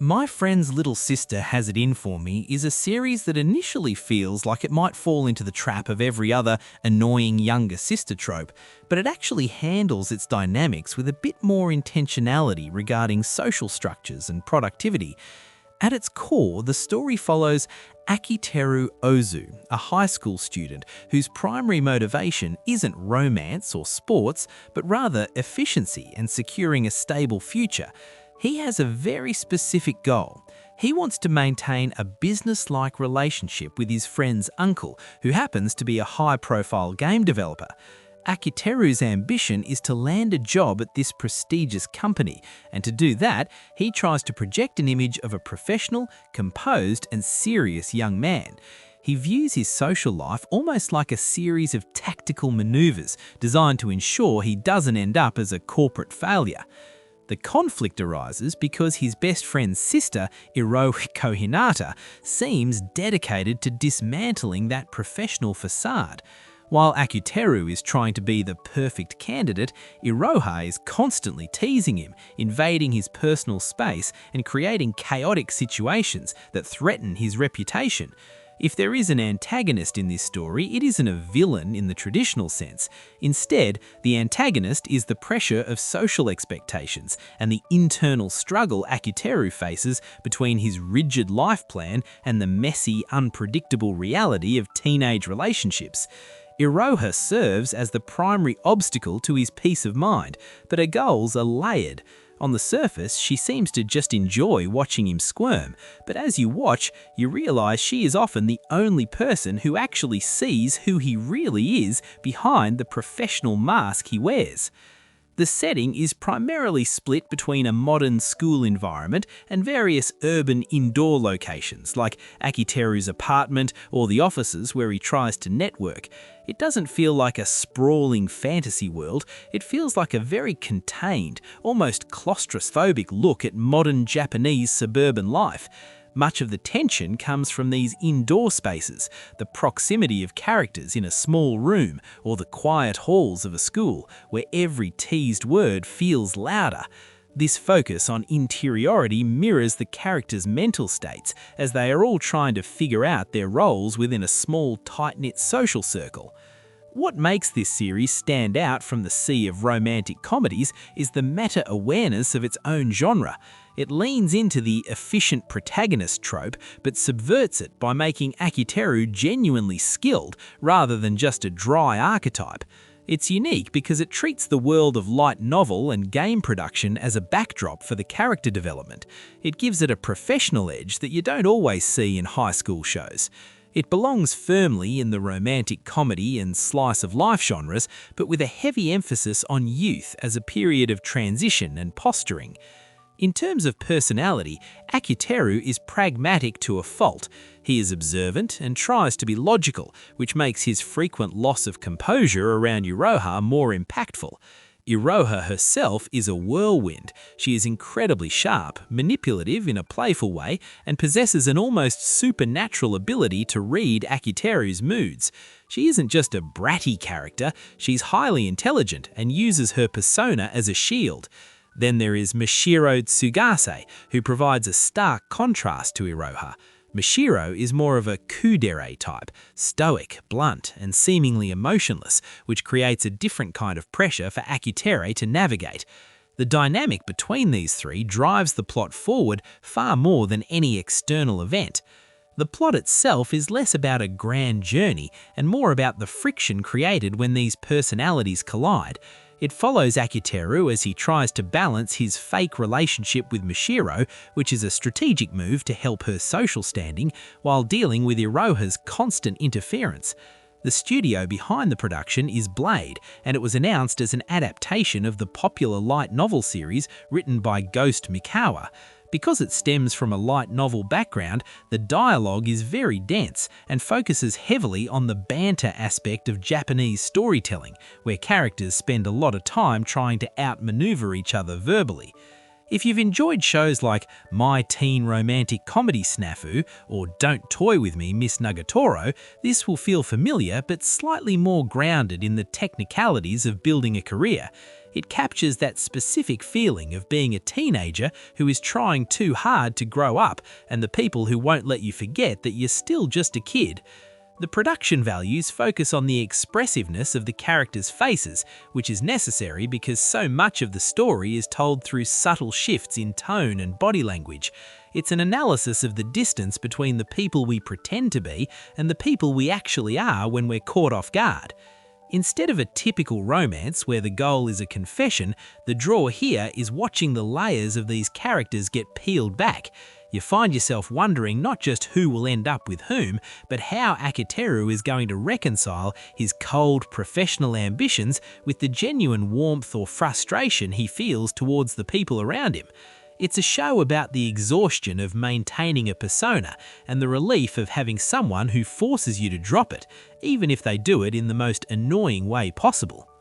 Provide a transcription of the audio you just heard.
My Friend's Little Sister Has It In For Me is a series that initially feels like it might fall into the trap of every other annoying younger sister trope, but it actually handles its dynamics with a bit more intentionality regarding social structures and productivity. At its core, the story follows Akiteru Ooboshi, a high school student whose primary motivation isn't romance or sports, but rather efficiency and securing a stable future. He has a very specific goal. He wants to maintain a business-like relationship with his friend's uncle, who happens to be a high-profile game developer. Akiteru's ambition is to land a job at this prestigious company, and to do that, he tries to project an image of a professional, composed, and serious young man. He views his social life almost like a series of tactical maneuvers designed to ensure he doesn't end up as a corporate failure. The conflict arises because his best friend's sister, Iroha Kohinata, seems dedicated to dismantling that professional facade. While Akiteru is trying to be the perfect candidate, Iroha is constantly teasing him, invading his personal space and creating chaotic situations that threaten his reputation. If there is an antagonist in this story, it isn't a villain in the traditional sense. Instead, the antagonist is the pressure of social expectations and the internal struggle Akiteru faces between his rigid life plan and the messy, unpredictable reality of teenage relationships. Iroha serves as the primary obstacle to his peace of mind, but her goals are layered. On the surface, she seems to just enjoy watching him squirm, but as you watch, you realize she is often the only person who actually sees who he really is behind the professional mask he wears. The setting is primarily split between a modern school environment and various urban indoor locations like Akiteru's apartment or the offices where he tries to network. It doesn't feel like a sprawling fantasy world, it feels like a very contained, almost claustrophobic look at modern Japanese suburban life. Much of the tension comes from these indoor spaces, the proximity of characters in a small room, or the quiet halls of a school, where every teased word feels louder. This focus on interiority mirrors the characters' mental states, as they are all trying to figure out their roles within a small, tight-knit social circle. What makes this series stand out from the sea of romantic comedies is the meta-awareness of its own genre. It leans into the efficient protagonist trope, but subverts it by making Akiteru genuinely skilled rather than just a dry archetype. It's unique because it treats the world of light novel and game production as a backdrop for the character development. It gives it a professional edge that you don't always see in high school shows. It belongs firmly in the romantic comedy and slice-of-life genres, but with a heavy emphasis on youth as a period of transition and posturing. In terms of personality, Akiteru is pragmatic to a fault. He is observant and tries to be logical, which makes his frequent loss of composure around Iroha more impactful. Iroha herself is a whirlwind. She is incredibly sharp, manipulative in a playful way, and possesses an almost supernatural ability to read Akiteru's moods. She isn't just a bratty character, she's highly intelligent and uses her persona as a shield. Then there is Mishiro Tsugase, who provides a stark contrast to Iroha. Mishiro is more of a kudere type, stoic, blunt, and seemingly emotionless, which creates a different kind of pressure for Akiteru to navigate. The dynamic between these three drives the plot forward far more than any external event. The plot itself is less about a grand journey and more about the friction created when these personalities collide. It follows Akiteru as he tries to balance his fake relationship with Mishiro, which is a strategic move to help her social standing, while dealing with Iroha's constant interference. The studio behind the production is Blade, and it was announced as an adaptation of the popular light novel series written by Ghost Mikawa. Because it stems from a light novel background, the dialogue is very dense and focuses heavily on the banter aspect of Japanese storytelling, where characters spend a lot of time trying to outmaneuver each other verbally. If you've enjoyed shows like My Teen Romantic Comedy Snafu or Don't Toy With Me, Miss Nagatoro, this will feel familiar but slightly more grounded in the technicalities of building a career. It captures that specific feeling of being a teenager who is trying too hard to grow up and the people who won't let you forget that you're still just a kid. The production values focus on the expressiveness of the characters' faces, which is necessary because so much of the story is told through subtle shifts in tone and body language. It's an analysis of the distance between the people we pretend to be and the people we actually are when we're caught off guard. Instead of a typical romance where the goal is a confession, the draw here is watching the layers of these characters get peeled back. You find yourself wondering not just who will end up with whom, but how Akiteru is going to reconcile his cold professional ambitions with the genuine warmth or frustration he feels towards the people around him. It's a show about the exhaustion of maintaining a persona and the relief of having someone who forces you to drop it, even if they do it in the most annoying way possible.